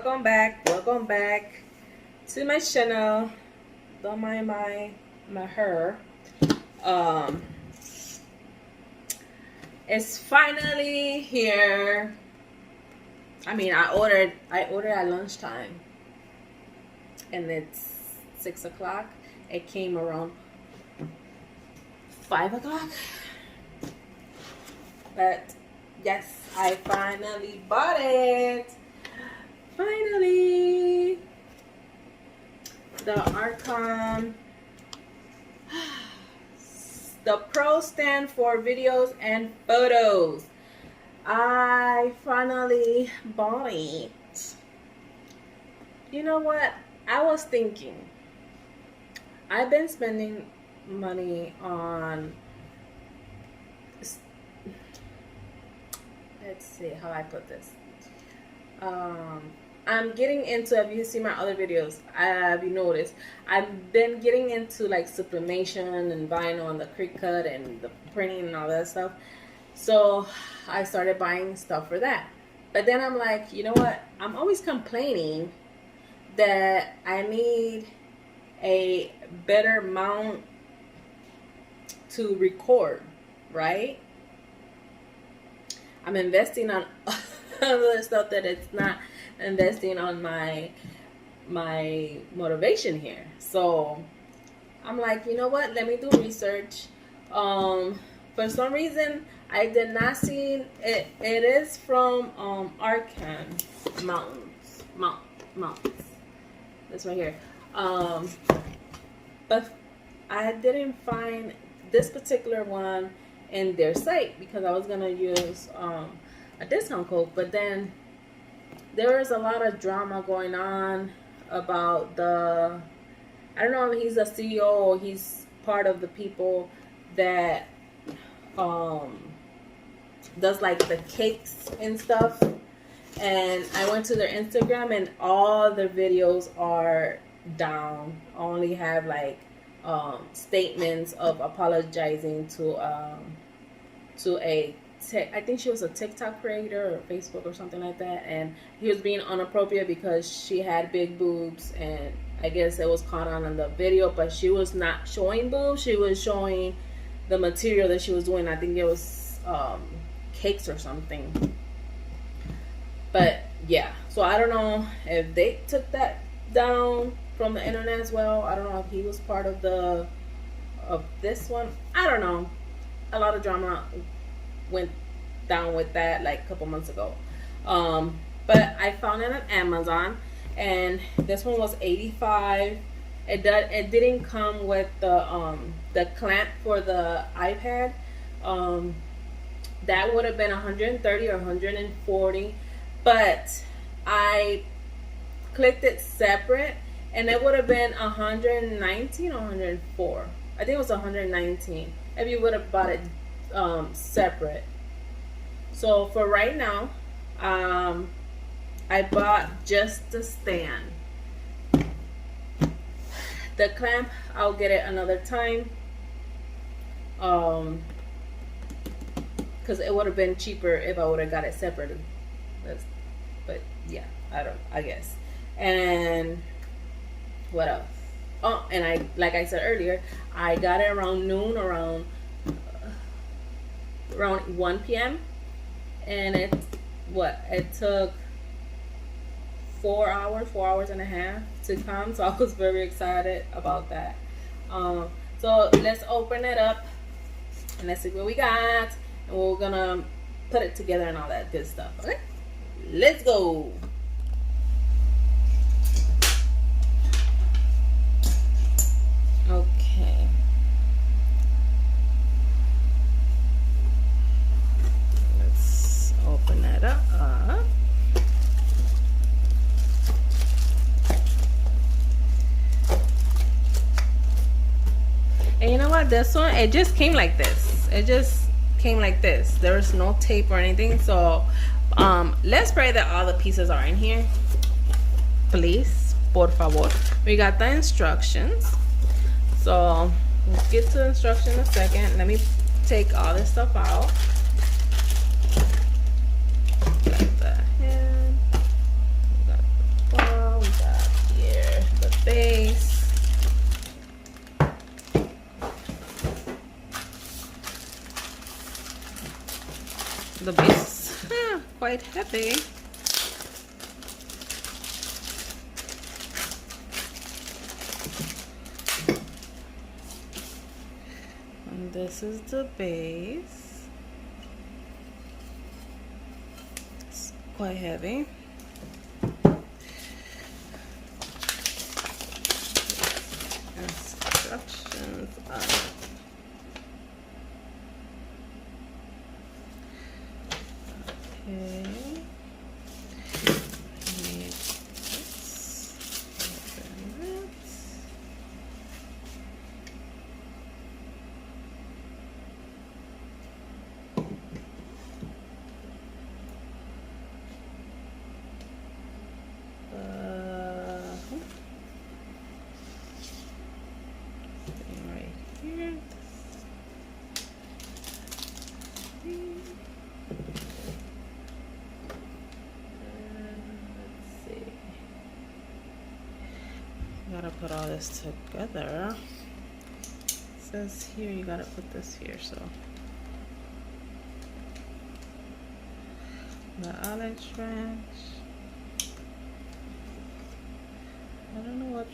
welcome back to my channel. Don't mind my hair. It's finally here. I mean, I ordered at lunchtime, and it's 6 o'clock. It came around 5 o'clock. But yes, I finally bought it. Finally, the Arkon. The Pro stand for videos and photos. I finally bought it. You know what? I was thinking, I've been spending money on, let's see how I put this. I'm getting into, if you see my other videos, have you noticed, I've been getting into like sublimation and vinyl and the creek cut and the printing and all that stuff. So I started buying stuff for that. But then I'm like, you know what? I'm always complaining that I need a better mount to record, right? I'm investing on other stuff that it's not investing on my motivation here. So I'm like, you know what? Let me do research. For some reason, I did not see it. It is from Arkon Mount. This right here. But I didn't find this particular one in their site because I was gonna use a discount code, but then there is a lot of drama going on about the, I don't know if he's a CEO or he's part of the people that does like the cakes and stuff. And I went to their Instagram and all their videos are down. Only have like statements of apologizing to a I think she was a TikTok creator or Facebook or something like that, and he was being inappropriate because she had big boobs, and I guess it was caught on in the video, but she was not showing boobs. She was showing the material that she was doing. I think it was cakes or something. But yeah, so I don't know if they took that down from the internet as well. I don't know if he was part of this one. I don't know. A lot of drama went down with that like a couple months ago. But I found it on Amazon, and this one was $85. It didn't come with the clamp for the iPad. That would have been $130 or $140, but I clicked it separate, and it would have been $119 or $104. I think it was $119 if you would have bought it separate. So for right now, I bought just the stand. The clamp, I'll get it another time, because it would have been cheaper if I would have got it separate. But yeah, I guess. And what else? Oh, and like I said earlier, I got it around noon, around 1 p.m. and it took 4 hours and a half to come. So I was very excited about that. So let's open it up and let's see what we got, and we're gonna put it together and all that good stuff. Okay, let's go. Okay. Let's open that up. And you know what? This one, it just came like this. It just came like this. There's no tape or anything. So let's pray that all the pieces are in here. Please, por favor. We got the instructions. So we'll get to the instruction in a second. Let me take all this stuff out. Got the head. Got the quite heavy. And this is the base. It's quite heavy. Instructions on it. Okay. Need this. Open it. Right here. Gotta put all this together. It says here you gotta put this here, so the olive branch. I don't know what.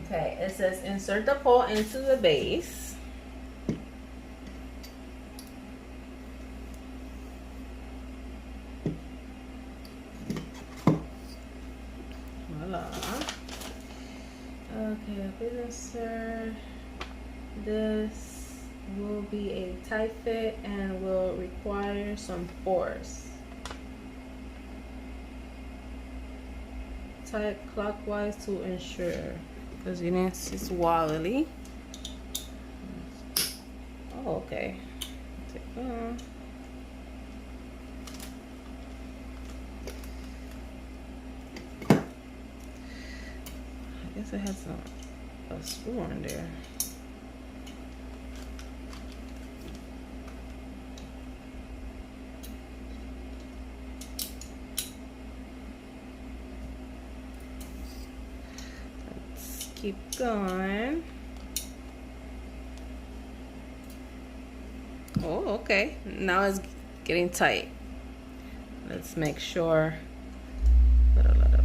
Okay, it says insert the pole into the base. Voila. Okay, please insert. This will be a tight fit and will require some force. Tight clockwise to ensure. Because you know it's wobbly. Oh, okay. Take that. I guess it has a screw on there. Keep going. Oh, okay. Now it's getting tight. Let's make sure. Put a lot of.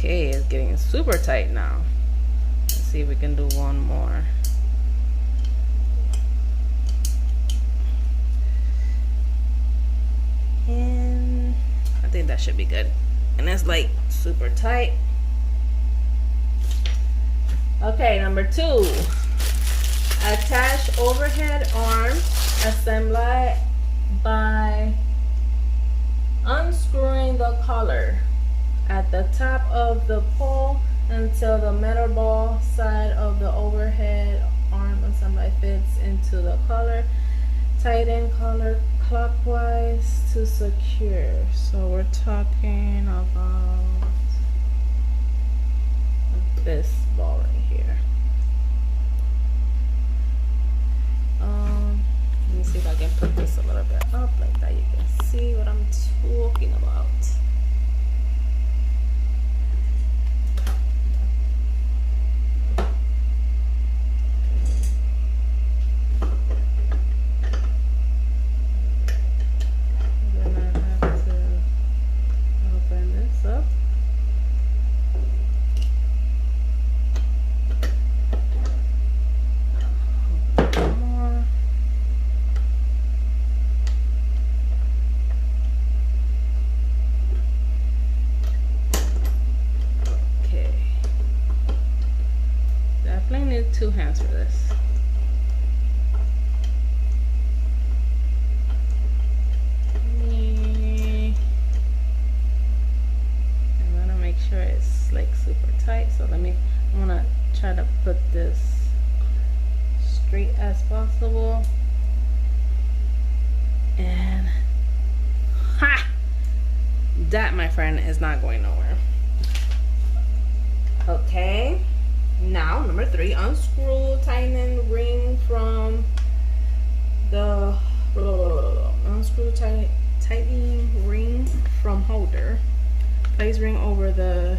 Okay, it's getting super tight now. Let's see if we can do one more. And I think that should be good. And it's like super tight. Okay, number 2. Attach overhead arm assembly by unscrewing the collar at the top of the pole until the metal ball side of the overhead arm assembly fits into the collar. Tighten collar clockwise to secure. So we're talking about this ball right here. Let me see if I can put this a little bit up like that. You can see what I'm talking about. Need 2 hands for this. And try to put this straight as possible. And ha! That, my friend, is not going nowhere. Okay. Now, number 3, unscrew tightening ring from the tightening ring from holder. Place ring over the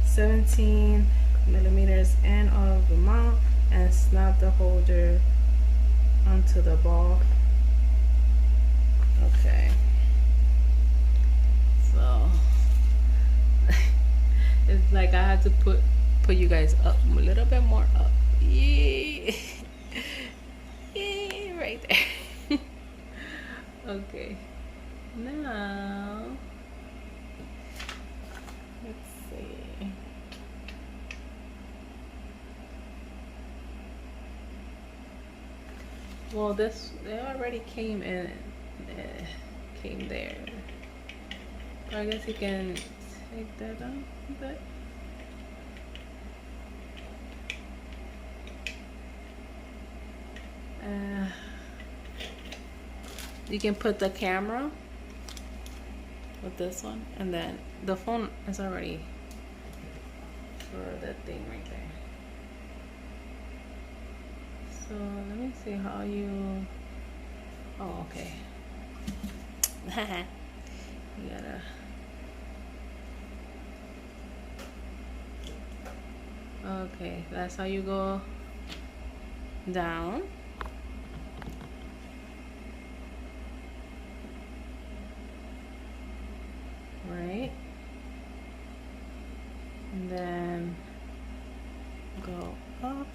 17 millimeters end of the mount and snap the holder onto the ball. Okay. So it's like I had to put you guys up a little bit more up. Yeah. Yeah, right there. Okay. Now let's see. Well, this, it already came in, came there. I guess you can take that out, but you can put the camera with this one, and then the phone is already for that thing right there. So let me see how you, oh, okay. You gotta, okay, that's how you go down. Right, and then go up,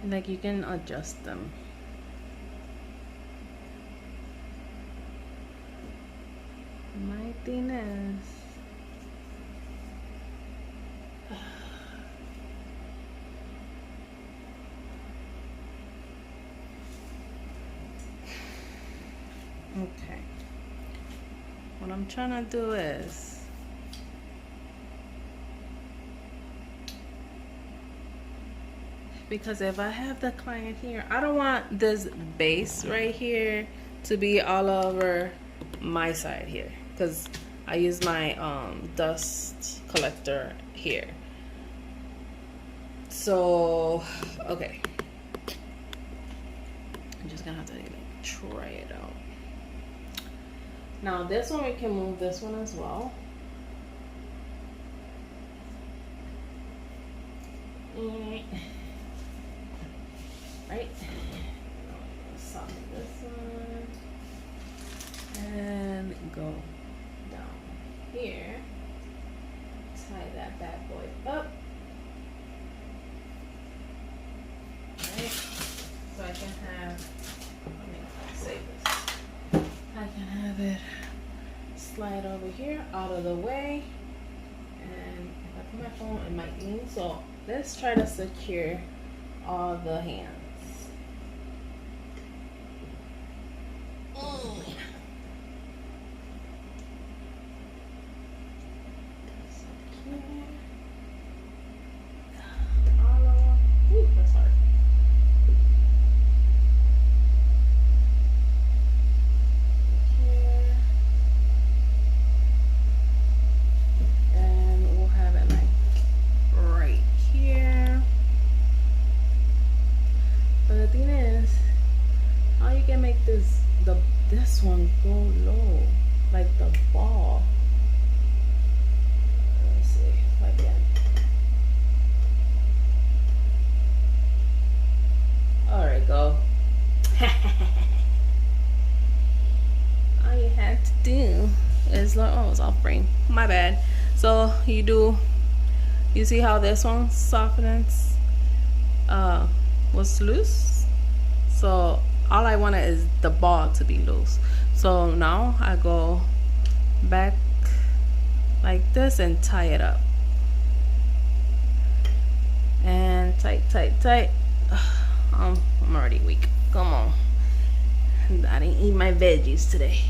like you can adjust them. My thing is, okay. What I'm trying to do is, because if I have the client here, I don't want this base right here to be all over my side here, because I use my dust collector here. So, okay. I'm just gonna have to like, try it out. Now this one, we can move this one as well. Right. Soften this one and go down here. Tie that bad boy up. Right. So I can have, let me save this. I can have it slide over here, out of the way, and if I put my phone, it might lean. So let's try to secure all the hands. Secure all of them. Ooh, that's hard. This one go low, like the ball. Let's see if I can. All right, go. All you have to do is like, oh, it's off frame. My bad. So you see how this one softens was loose. So all I wanted is the ball to be loose. So now I go back like this and tie it up. And tight, tight, tight. I'm already weak. Come on. I didn't eat my veggies today.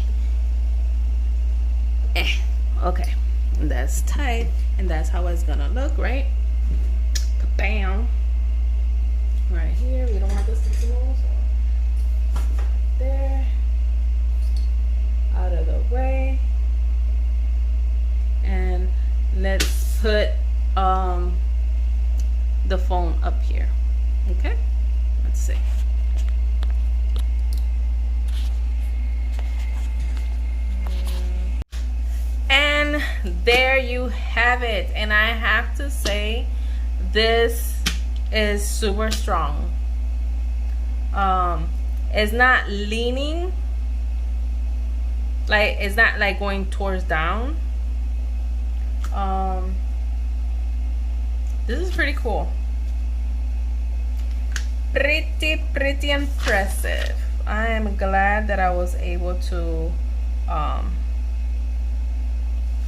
Okay. And that's tight. And that's how it's gonna look, right? the phone up here. Okay, let's see. And there you have it. And I have to say, this is super strong. It's not leaning, like it's not like going towards down. This is pretty cool. Pretty impressive. I am glad that I was able to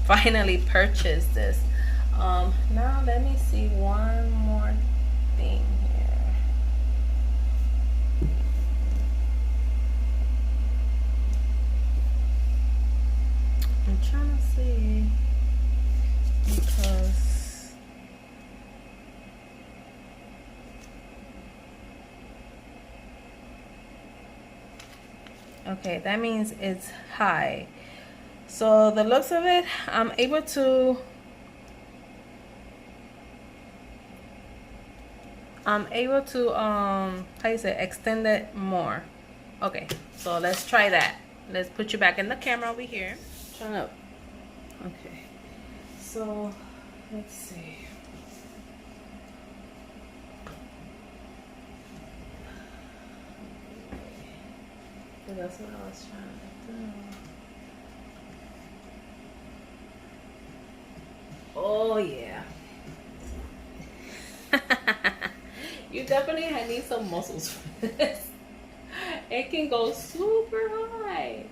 finally purchase this. Now let me see one more thing here. I'm trying to see, because okay, that means it's high. So the looks of it, I'm able to how you say, extend it more. Okay, so let's try that. Let's put you back in the camera over here. Shut up. Okay, so let's see. So that's what I was trying to do. Oh yeah. You definitely need some muscles for this. It can go super high.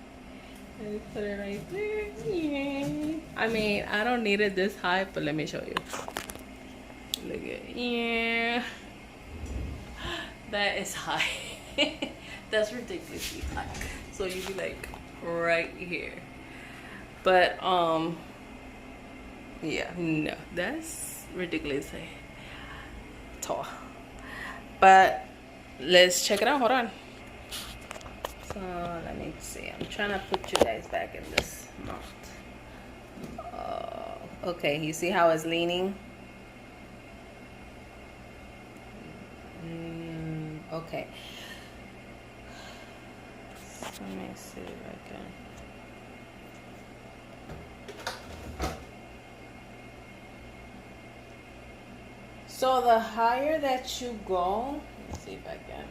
Let me put it right there. Yeah. I mean, I don't need it this high, but let me show you. Look at, yeah. That is high. That's ridiculously high. So you'd be like right here. But yeah, no, that's ridiculously tall. But let's check it out. Hold on. So let me see. I'm trying to put you guys back in this mount. Okay, you see how it's leaning? Okay. Let me see if I can. So the higher that you go, let's see if I can.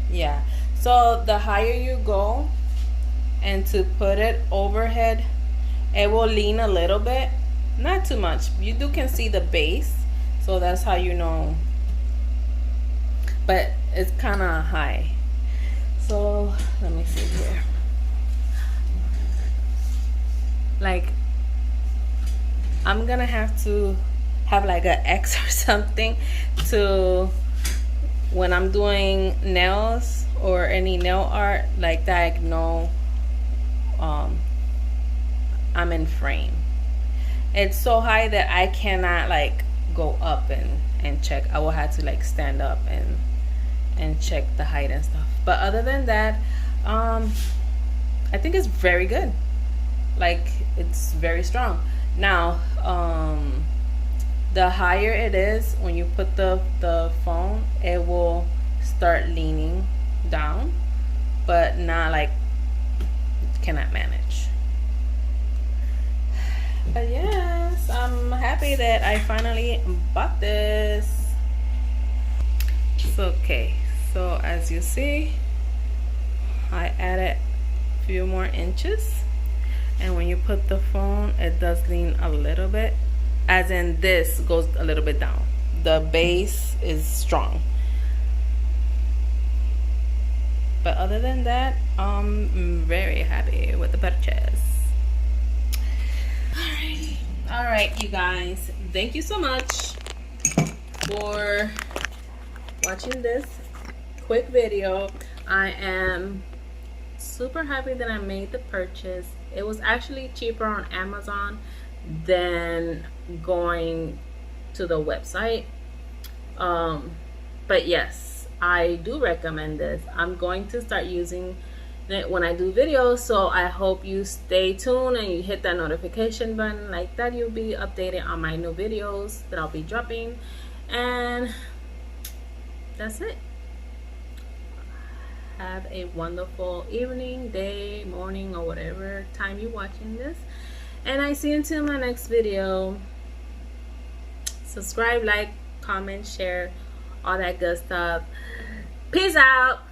Yeah, so the higher you go, and to put it overhead, it will lean a little bit, not too much. You can see the base, so that's how you know, but it's kind of high. So let me see here. Like, I'm gonna have to have like an X or something to, when I'm doing nails or any nail art like that, I know I'm in frame. It's so high that I cannot like go up and check. I will have to like stand up and check the height and stuff. But other than that, I think it's very good. Like, it's very strong. Now, the higher it is, when you put the phone, it will start leaning down, but not like, cannot manage. But yes, I'm happy that I finally bought this. It's okay. So as you see, I added a few more inches. And when you put the phone, it does lean a little bit, as in this goes a little bit down. The base is strong. But other than that, I'm very happy with the purchase. Alright, you guys, thank you so much for watching this quick video. I am super happy that I made the purchase. It was actually cheaper on Amazon than going to the website. But yes, I do recommend this. I'm going to start using when I do videos. So I hope you stay tuned and you hit that notification button. Like that, you'll be updated on my new videos that I'll be dropping. And that's it. Have a wonderful evening, day, morning, or whatever time you're watching this. And I see you until my next video. Subscribe, like, comment, share, all that good stuff. Peace out.